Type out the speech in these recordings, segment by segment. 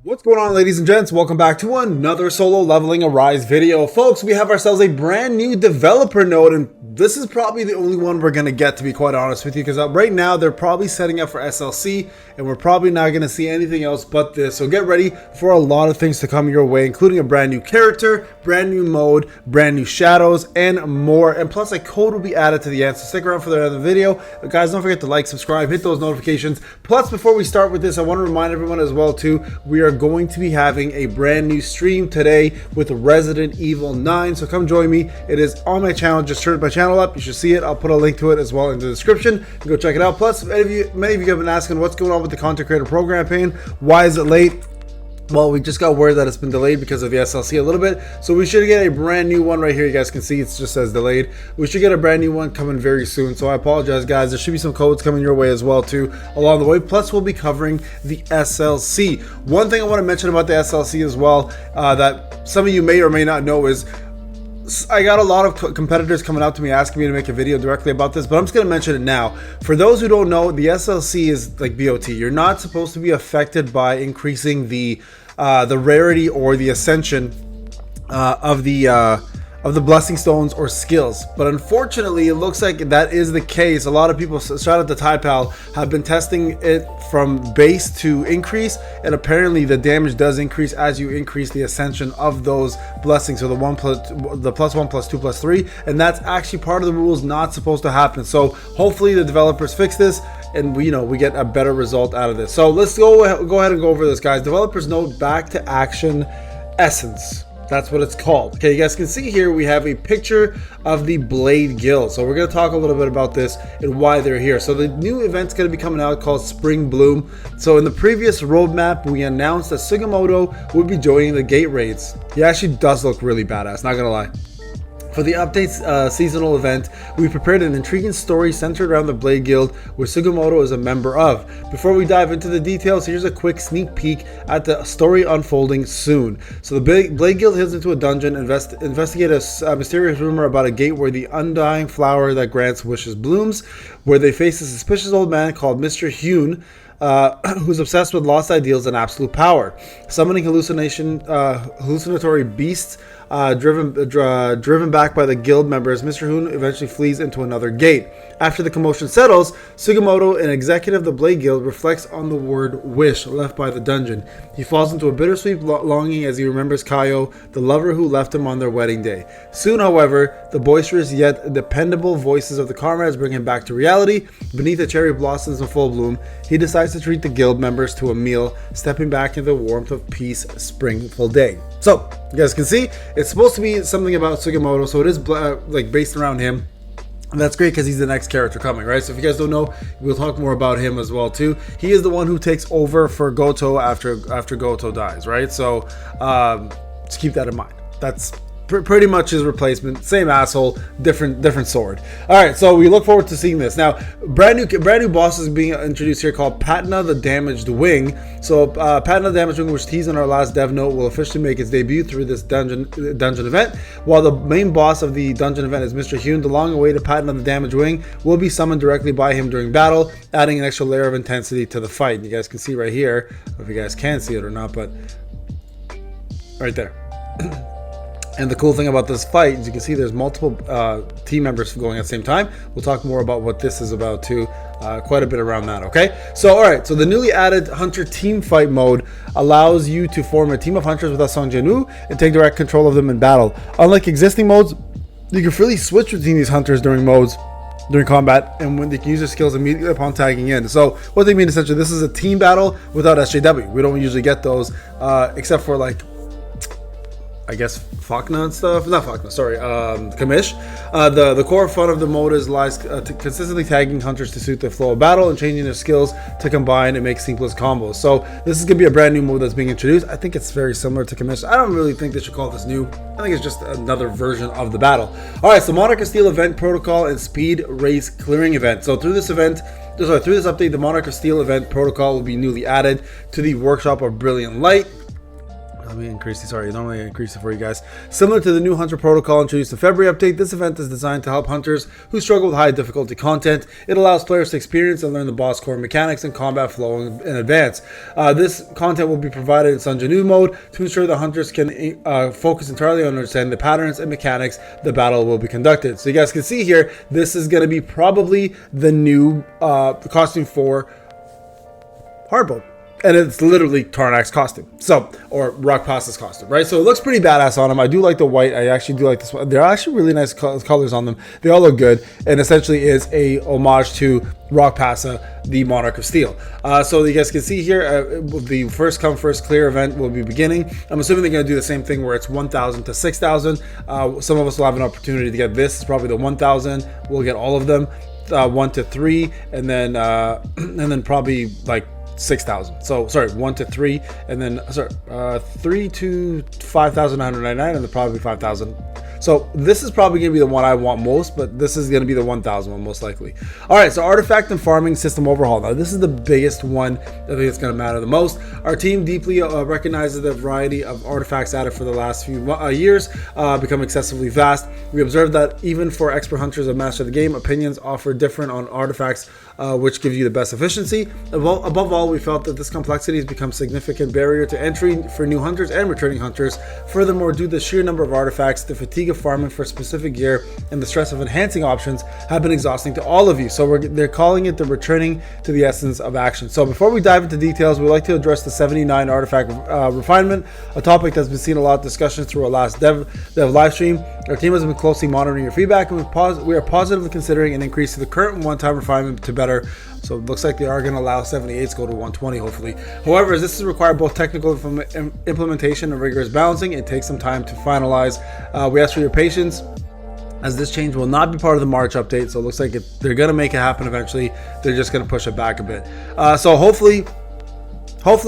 What's going on, ladies and gents? Welcome back to another solo leveling Arise video. Folks, we have ourselves a brand new developer node, and this is probably the only one we're going to get, to be quite honest with you, because right now they're probably setting up for SLC, and we're probably not going to see anything else but this. So get ready for a lot of things to come your way, including a brand new character, brand new mode, brand new shadows, and more. And plus, a code will be added to the end, so stick around for the other video. But guys, don't forget to like, subscribe, hit those notifications. Plus, before we start with this, I want to remind everyone as well, too, we are going to be having a brand new stream today with Resident Evil 9, so come join me. It is on my channel. Just search my channel up, you should see it. I'll put a link to it as well in the description. Go check it out. Plus, many of you have been asking what's going on with the content creator program, Payne. Why is it late? Well, we just got word that it's been delayed because of the SLC a little bit, so we should get a brand new one right here. You guys can see it just says delayed. We should get a brand new one coming very soon, so I apologize, guys. There should be some codes coming your way as well too along the way. Plus, we'll be covering the SLC. One thing I want to mention about the SLC as well, that some of you may or may not know, is I got a lot of competitors coming out to me asking me to make a video directly about this, but I'm just going to mention it now. For those who don't know, the SLC is like BOT. You're not supposed to be affected by increasing the rarity or the ascension of the blessing stones or skills, but unfortunately it looks like that is the case. A lot of people, shout out to TyPal, have been testing it from base to increase, and apparently the damage does increase as you increase the ascension of those blessings. So the plus 1 plus 2 plus 3, and that's actually part of the rules, not supposed to happen. So hopefully the developers fix this and we get a better result out of this. So let's go ahead and go over this, guys. Developers note: back to action essence. That's what it's called. Okay, you guys can see here we have a picture of the Blade Guild. So we're going to talk a little bit about this and why they're here. So the new event's going to be coming out called Spring Bloom. So in the previous roadmap, we announced that Sugimoto would be joining the gate raids. He actually does look really badass, not going to lie. For the updates seasonal event, we prepared an intriguing story centered around the Blade Guild, where Sugimoto is a member of. Before we dive into the details, here's a quick sneak peek at the story unfolding soon. So the Blade Guild heads into a dungeon, investigate a mysterious rumor about a gate where the undying flower that grants wishes blooms, where they face a suspicious old man called Mr. Hune, who's obsessed with lost ideals and absolute power. Summoning hallucinatory beasts driven back by the guild members, Mr. Hoon eventually flees into another gate. After the commotion settles, Sugimoto, an executive of the Blade Guild, reflects on the word wish left by the dungeon. He falls into a bittersweet longing as he remembers Kayo, the lover who left him on their wedding day. Soon, however, the boisterous yet dependable voices of the comrades bring him back to reality. Beneath the cherry blossoms in full bloom, he decides to treat the guild members to a meal, stepping back into the warmth of peace springful day. So, you guys can see, it's supposed to be something about Sugimoto, so it is like based around him. And that's great because he's the next character coming, right? So if you guys don't know, we'll talk more about him as well too. He is the one who takes over for Goto after Goto dies, right? So just keep that in mind. That's pretty much his replacement. Same asshole, different sword. All right, so we look forward to seeing this. Now, brand new boss is being introduced here called Patna the Damaged Wing. So Patna the Damaged Wing, which teased in our last dev note, will officially make its debut through this dungeon event. While the main boss of the dungeon event is Mr. Hune, the long-awaited Patna the Damaged Wing will be summoned directly by him during battle, adding an extra layer of intensity to the fight. And you guys can see right here, I don't know if you guys can see it or not, but right there. And the cool thing about this fight, as you can see, there's multiple team members going at the same time. We'll talk more about what this is about too, quite a bit around that, okay? So, all right, so the newly added Hunter Team Fight mode allows you to form a team of hunters with a Song Jianu and take direct control of them in battle. Unlike existing modes, you can freely switch between these hunters during combat, and when they can use their skills immediately upon tagging in. So what they mean essentially, this is a team battle without SJW. We don't usually get those, except for like, I guess Fakna and stuff. Not Fakna, sorry, Kamish. The core fun of the mode lies consistently tagging hunters to suit the flow of battle and changing their skills to combine and make seamless combos. So this is gonna be a brand new mode that's being introduced. I think it's very similar to Kamish. I don't really think they should call this new. I think it's just another version of the battle. All right, so Monarch of Steel event protocol and speed race clearing event. So through this update, the Monarch of Steel event protocol will be newly added to the Workshop of Brilliant Light. let me increase it. Sorry, normally I increase it for you guys. Similar to the new Hunter Protocol introduced in February update, this event is designed to help hunters who struggle with high difficulty content. It allows players to experience and learn the boss core mechanics and combat flow in advance. This content will be provided in Sugimoto mode to ensure the hunters can focus entirely on understanding the patterns and mechanics the battle will be conducted. So you guys can see here, this is going to be probably the new costume for Hardboat. And it's literally Tarnak's costume, so, or Rakpasa's costume, right? So it looks pretty badass on him. I do like the white. I actually do like this one. They're actually really nice colors on them. They all look good, and essentially is a homage to Rakpasa, the Monarch of Steel. So you guys can see here, the first come first clear event will be beginning. I'm assuming they're going to do the same thing where it's 1,000 to 6,000. Some of us will have an opportunity to get this. It's probably the 1,000. We'll get all of them, 1 to 3, and then probably like 6,000. So sorry, 1 to 3, and then 3 to 5,999, and then probably 5,000. So this is probably going to be the one I want most, but this is going to be the 1,000 one most likely. All right, so artifact and farming system overhaul. Now this is the biggest one. I think it's going to matter the most. Our team deeply recognizes the variety of artifacts added for the last few years become excessively vast. We observed that even for expert hunters that master the game, opinions offer different on artifacts, which give you the best efficiency. Above all, we felt that this complexity has become a significant barrier to entry for new hunters and returning hunters. Furthermore, due to the sheer number of artifacts, the fatigue of farming for specific gear and the stress of enhancing options have been exhausting to all of you. So they're calling it the returning to the essence of action. So before we dive into details, we'd like to address the 79 artifact refinement, a topic that's been seeing a lot of discussion through our last dev live stream. Our team has been closely monitoring your feedback, and we are positively considering an increase to the current one-time refinement to better. So it looks like they are going to allow 78s to go to 120, hopefully. However, as this has required both technical implementation and rigorous balancing, it takes some time to finalize. We ask for your patience, as this change will not be part of the March update. So it looks like they're going to make it happen eventually. They're just going to push it back a bit. So hopefully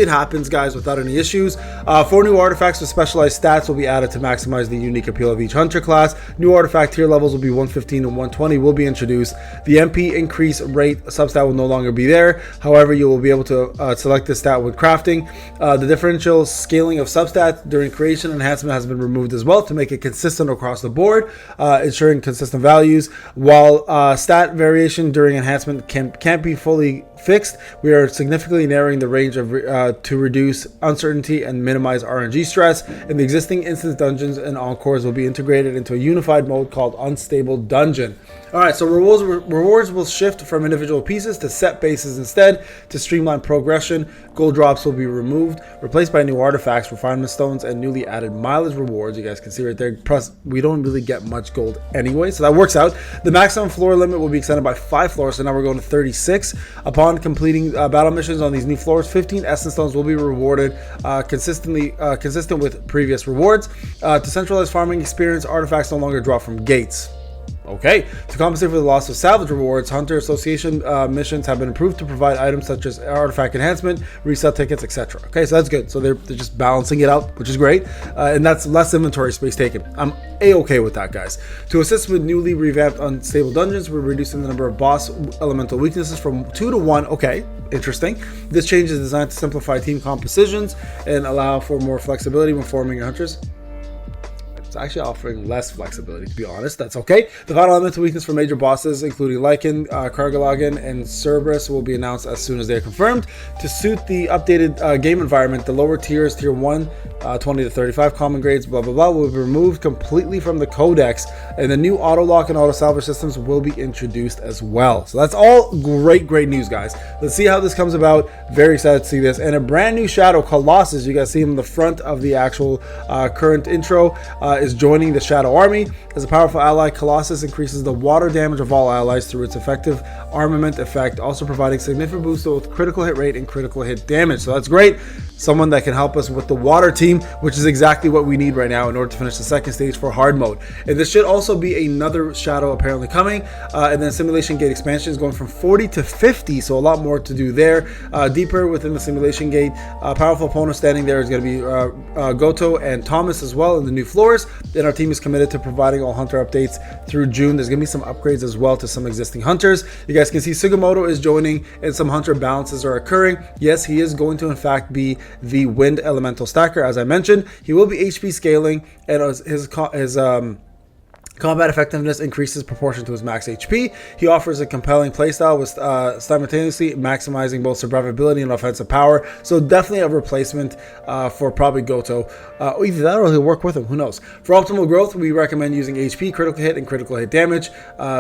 it happens, guys, without any issues. 4 new artifacts with specialized stats will be added to maximize the unique appeal of each hunter class. New artifact tier levels will be 115 and 120 will be introduced. The MP increase rate substat will no longer be there. However, you will be able to select this stat when crafting. The differential scaling of substats during creation enhancement has been removed as well to make it consistent across the board, ensuring consistent values. While stat variation during enhancement can't be fully fixed, we are significantly narrowing the range of to reduce uncertainty and minimize RNG stress. And the existing instance dungeons and encores will be integrated into a unified mode called Unstable Dungeon. All right, so rewards will shift from individual pieces to set bases instead to streamline progression. Gold drops will be removed, replaced by new artifacts, refinement stones, and newly added mileage rewards. You guys can see right there. Plus, we don't really get much gold anyway, so that works out. The maximum floor limit will be extended by 5 floors, so now we're going to 36. Upon completing battle missions on these new floors, 15 essence stones will be rewarded, consistent with previous rewards. To centralize farming experience, artifacts no longer drop from gates. Okay, to compensate for the loss of salvage rewards, Hunter Association missions have been improved to provide items such as artifact enhancement, resale tickets, etc. Okay, so that's good. So they're just balancing it out, which is great, and that's less inventory space taken. I'm a-okay with that, guys. To assist with newly revamped Unstable Dungeons, we're reducing the number of boss elemental weaknesses from 2 to 1. Okay, interesting. This change is designed to simplify team compositions and allow for more flexibility when forming your hunters. It's actually offering less flexibility, to be honest. That's okay. The final elemental weakness for major bosses, including Lycan, Kargalagan, and Cerberus, will be announced as soon as they are confirmed. To suit the updated game environment, the lower tiers, tier 1, 20 to 35 common grades, blah, blah, blah, will be removed completely from the codex, and the new auto lock and auto salvage systems will be introduced as well. So that's all great news, guys. Let's see how this comes about. Very excited to see this. And a brand new shadow, Colossus, you guys see him in the front of the actual current intro, is joining the Shadow Army. As a powerful ally, Colossus increases the water damage of all allies through its effective armament effect, also providing significant boost to both critical hit rate and critical hit damage. So that's great. Someone that can help us with the water team, which is exactly what we need right now in order to finish the second stage for hard mode. And this should also be another shadow apparently coming. And then simulation gate expansion is going from 40 to 50, so a lot more to do there. Deeper within the simulation gate, powerful opponent standing there is going to be Goto and Thomas as well in the new floors. and our team is committed to providing all hunter updates through June. There's gonna be some upgrades as well to some existing hunters. You guys can see Sugimoto is joining and some hunter balances are occurring. Yes, he is going to in fact be the wind elemental stacker. As I mentioned, he will be HP scaling, and his combat effectiveness increases proportion to his max HP. He offers a compelling playstyle with simultaneously maximizing both survivability and offensive power. So definitely a replacement for probably Goto. Either that or he'll work with him, who knows. For optimal growth, we recommend using HP, critical hit, and critical hit damage.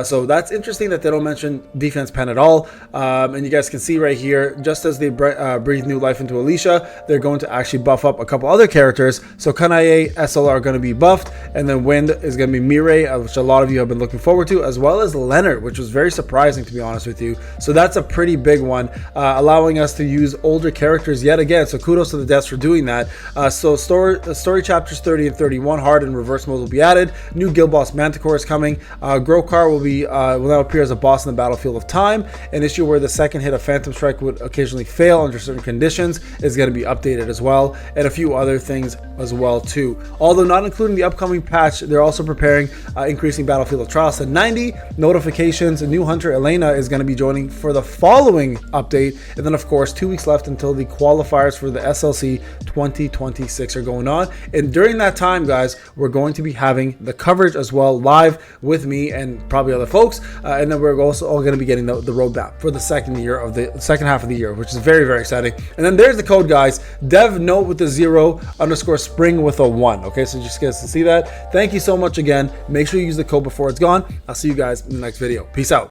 So that's interesting that they don't mention defense pen at all. And you guys can see right here, just as they breathe new life into Alicia, they're going to actually buff up a couple other characters. So Kanae, SL are going to be buffed, and then Wind is going to be Mirai, which a lot of you have been looking forward to, as well as Leonard, which was very surprising to be honest with you. So that's a pretty big one, allowing us to use older characters yet again. So kudos to the devs for doing that. So story chapters 30 and 31 hard and reverse mode will be added. New guild boss Manticore is coming. Grokar will now appear as a boss in the battlefield of time. An issue where the second hit of Phantom Strike would occasionally fail under certain conditions is going to be updated as well, and a few other things as well too. Although not including the upcoming patch, they're also preparing increasing battlefield of trials to 90 notifications. A new hunter Elena is going to be joining for the following update, and then of course 2 weeks left until the qualifiers for the SLC 2026 are going on. And during that time, guys, we're going to be having the coverage as well live with me and probably other folks, and then we're also all going to be getting the roadmap for the second half of the year, which is very, very exciting. And then there's the code, guys. Dev note with the 0_spring with a 1. Okay, so just guys to see that. Thank you so much again. Make sure you use the code before it's gone. I'll see you guys in the next video. Peace out.